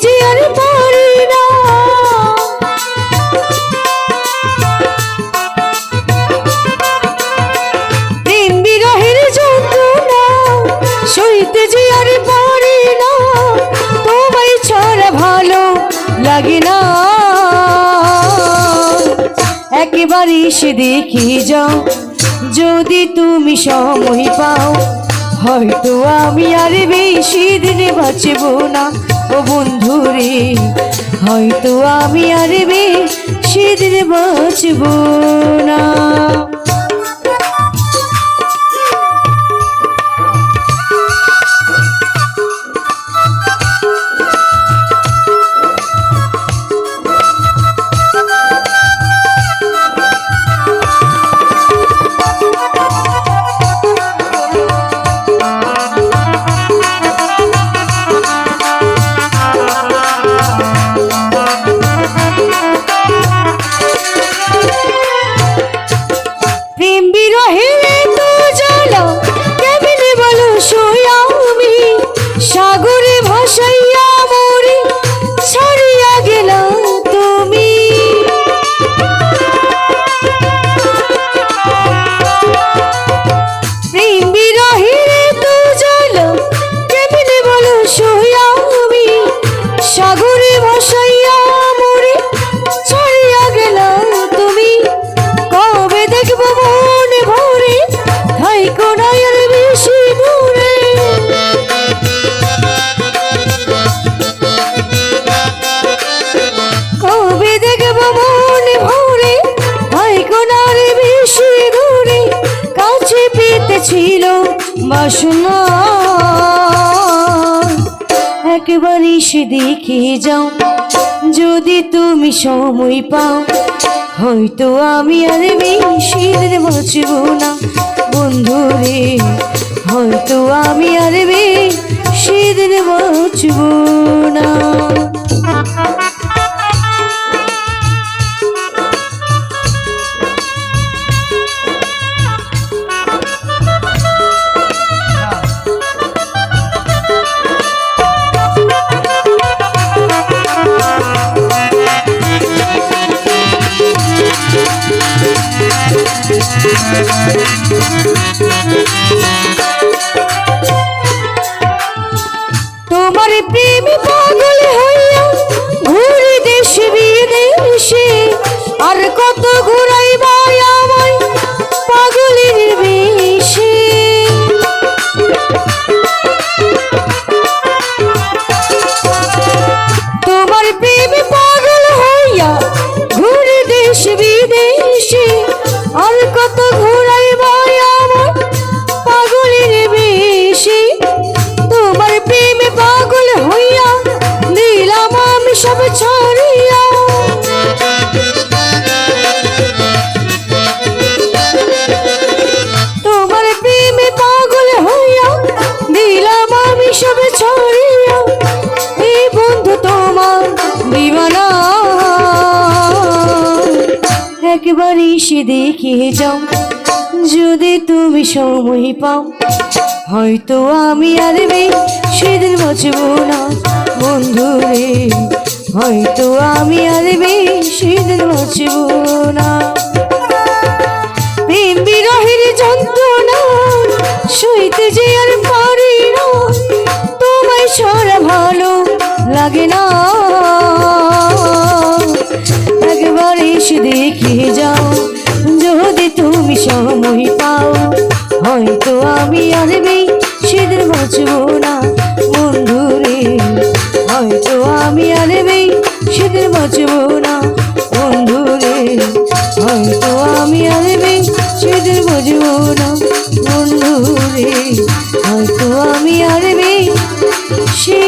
যে আর পারি না। প্রেম বিরহের যন্ত্রণা সইতে যে আর পারি না, তোমায় ছাড়া ভালো লাগে না। একবার এসে দেখে যাও যদি তুমি সময় পাও, হয়তো আমি আর বেশি দিন বাঁচব না। ও বন্ধুরে, হয়তো আমি আর বেশি দিন বাঁচব না। সাগরে ভাসাইয়া মরে ছাড়িয়া গেলা তুমি। প্রেম বিরহে তো জ্বালা কেমনে বলো সইয়া আমি, সাগরে ভাসাইয়া মরে ছাড়িয়া গেলা তুমি। কবে দেখবো মনে ভরে থাইকো না আর বেশি দূরে। কবে দেখবো মনে ভরে থাইকো না আর বেশি দূরে। কাছে পেতে ছিল বাসনা, একবার এসে দেখে যাও যদি তুমি সময় পাও, হয়তো আমি আর বেশি দিন বাঁচব না। বন্ধুরে, হয়তো আমি আর বেশি দিন বাঁচব না। তোমার প্রেমে পাগল হইয়া ঘুরি দেশে বিদেশে, আর কত ঘুরাইবা আমায় পাগলের বেশে। তোমার প্রেমে পাগল হইয়া ঘুরি দেশে বিদেশে, আর কত ঘুরাইবা আমায় পাগলের বেশে। তোমার প্রেমে পাগল হইয়া দিলাম আমি সব ছাড়িয়া। তোমার প্রেমে পাগল হইয়া দিলাম আমি সব ছাড়িয়া। এই বন্ধু তোমার দিবানা, একবার এসে দেখে যাও যদি তুমি সময় পাও, হয়তো আমি আর বেশি দিন বাঁচব না। বন্ধুরে, হয়তো আমি আর বেশি দিন বাঁচব না। প্রেম বিরহের যন্ত্রণা সইতে যে আর পারি না, তোমায় ছাড়া ভালো লাগে না। একবার এসে দেখে যাও যদি তুমি সময় পাও, হয়তো আমি আর বেশি দিন বাঁচব না। বন্ধুরে, হয়তো আমি আর বেশি দিন বাঁচব না। বন্ধুরে, হয়তো আমি আর বেশি দিন বাঁচব না। বন্ধুরে, হয়তো আমি আর বেশি